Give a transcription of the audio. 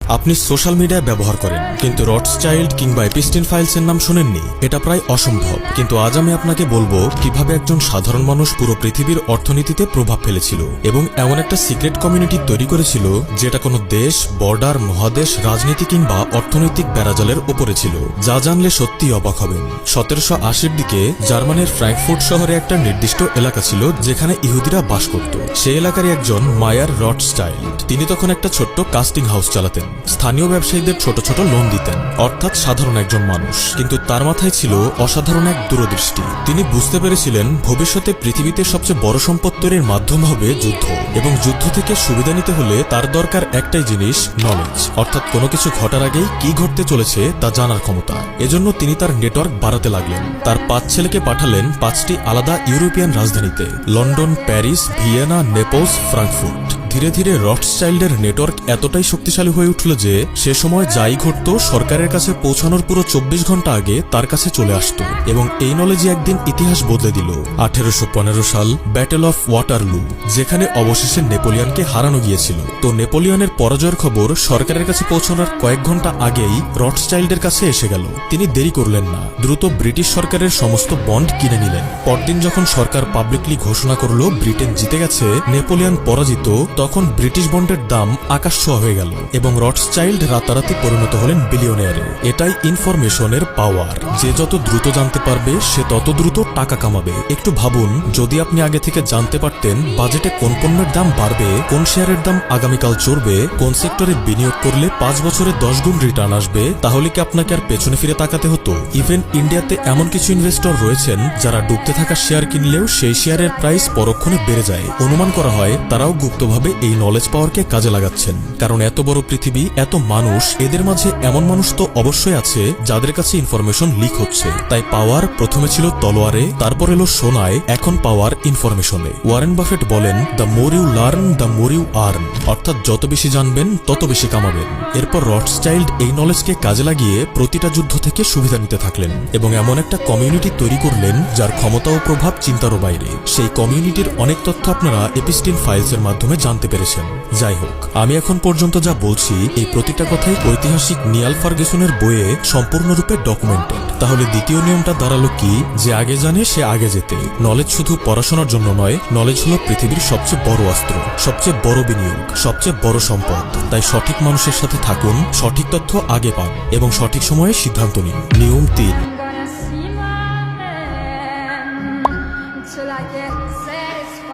আপনি social media ব্যবহার করেন, কিন্তু রথস্চাইল্ড কিংবা এপিস্টিন ফাইলসের নাম শোনেননি। এটা প্রায় অসম্ভব, কিন্তু আজ আমি আপনাকে বলবো কিভাবে একজন সাধারণ মানুষ পুরো পৃথিবীর অর্থনীতিতে প্রভাব ফেলেছিল এবং এমন একটা সিক্রেট কমিউনিটি তৈরি করেছিল যেটা কোনো দেশ, বর্ডার, মহাদেশ, রাজনীতি কিংবা অর্থনৈতিক বেড়াজালের উপরে ছিল। যা জানলে সত্যিই অবাক হবেন। 1780-র দিকে জার্মানির ফ্র্যাঙ্কফুর্ট শহরে একটা নির্দিষ্ট এলাকা ছিল যেখানে ইহুদিরা বাস করত। সেই এলাকারই একজন মায়ার রথস্চাইল্ড। তিনি তখন একটা ছোট্ট কাস্টিং হাউস চালাতেন। স্থানীয় ব্যবসায়ীদের ছোট ছোট লোন দিতেন, অর্থাৎ সাধারণ একজন মানুষ। কিন্তু তার মাথায় ছিল অসাধারণ এক দূরদৃষ্টি। তিনি বুঝতে পেরেছিলেন ভবিষ্যতে পৃথিবীতে সবচেয়ে বড় সম্পদ তৈরির মাধ্যম হবে যুদ্ধ, এবং যুদ্ধ থেকে সুবিধা নিতে হলে তার দরকার একটাই জিনিস, নলেজ, অর্থাৎ কোনো কিছু ঘটার আগেই কি ঘটতে চলেছে তা জানার ক্ষমতা। এজন্য তিনি তার নেটওয়ার্ক বাড়াতে লাগলেন। তার 5 ছেলেকে পাঠালেন 5টি আলাদা ইউরোপিয়ান রাজধানীতে: London, Paris, Vienna, Naples, Frankfurt. ধীরে ধীরে রথস্চাইল্ডের নেটওয়ার্ক এতটাই শক্তিশালী হয়ে উঠল যে সে সময় যাই ঘটত সরকারের কাছে পৌঁছানোর পুরো 24 ঘন্টা আগে তার কাছে চলে আসত। এবং এই নলেজই একদিন ইতিহাস বদলে দিল। 1815 সাল, ব্যাটেল অফ ওয়াটারলু, যেখানে অবশেষে নেপোলিয়নকে হারানো গিয়েছিল। তো নেপোলিয়নের পরাজয়ের খবর সরকারের কাছে পৌঁছানোর কয়েক ঘন্টা আগেই রথস্চাইল্ডের কাছে এসে গেল। তিনি দেরি করলেন না, দ্রুত ব্রিটিশ সরকারের সমস্ত বন্ড কিনে নিলেন। পরদিন যখন সরকার পাবলিকলি ঘোষণা করল ব্রিটেন জিতে গেছে, নেপোলিয়ন পরাজিত, তখন ব্রিটিশ বন্ডের দাম আকাশ ছোঁয়া হয়ে গেল এবং রথস্চাইল্ড রাতারাতি পরিণত হলেন বিলিয়নিয়ারে। এটাই ইনফরমেশনের পাওয়ার। যে যত দ্রুত জানতে পারবে সে তত দ্রুত টাকা কামাবে। একটু ভাবুন, যদি আপনি আগে থেকে জানতে পারতেন বাজেটে কোন পণ্যের দাম বাড়বে, কোন শেয়ারের দাম আগামীকাল চড়বে, কোন সেক্টরে বিনিয়োগ করলে 5 বছরে 10 গুণ রিটার্ন আসবে, তাহলে কি আপনাকে আর পেছনে ফিরে তাকাতে হতো? ইভেন ইন্ডিয়াতে এমন কিছু ইনভেস্টর রয়েছেন যারা ডুবতে থাকা শেয়ার কিনলেও সেই শেয়ারের প্রাইস পরক্ষণে বেড়ে যায়। অনুমান করা হয় তারাও গুপ্তভাবে এই নলেজ পাওয়ারকে কাজে লাগাচ্ছেন। কারণ এত বড় পৃথিবী, এত মানুষ, এদের মাঝে এমন মানুষ তো অবশ্যই আছে যাদের কাছে ইনফরমেশন লিক হচ্ছে। তাই পাওয়ার প্রথমে ছিল তলোয়ারে, তারপর এলো সোনায়, এখন পাওয়ার ইনফরমেশনে। ওয়ারেন বাফেট বলেন, the more you learn the more you earn, অর্থাৎ যত বেশি জানবেন তত বেশি কামাবেন। এরপর রথস্চাইল্ড এই নলেজকে কাজে লাগিয়ে প্রতিটা যুদ্ধ থেকে সুবিধা নিতে থাকলেন এবং এমন একটা কমিউনিটি তৈরি করলেন যার ক্ষমতা ও প্রভাব চিন্তারও বাইরে। সেই কমিউনিটির অনেক তথ্য আপনারা এপিস্টিন ফাইলসের মাধ্যমে জানতে পেরেছেন। যাই হোক, আমি এখন পর্যন্ত যা বলছি এই প্রতিটা কথাই ঐতিহাসিক নিয়াল ফার্গুসনের বইয়ে সম্পূর্ণরূপে ডকুমেন্টেড। তাহলে দ্বিতীয় নিয়মটা দাঁড়ালো কি, যে আগে জানে সে আগে যেতে। নলেজ শুধু পড়াশোনার জন্য নয়, নলেজ হলো পৃথিবীর সবচেয়ে বড় অস্ত্র, সবচেয়ে বড় বিনিয়োগ, সবচেয়ে বড় সম্পদ। তাই সঠিক মানুষের সাথে থাকুন, সঠিক তথ্য আগে পান এবং সঠিক সময়ে সিদ্ধান্ত নিন। নিয়ম 3।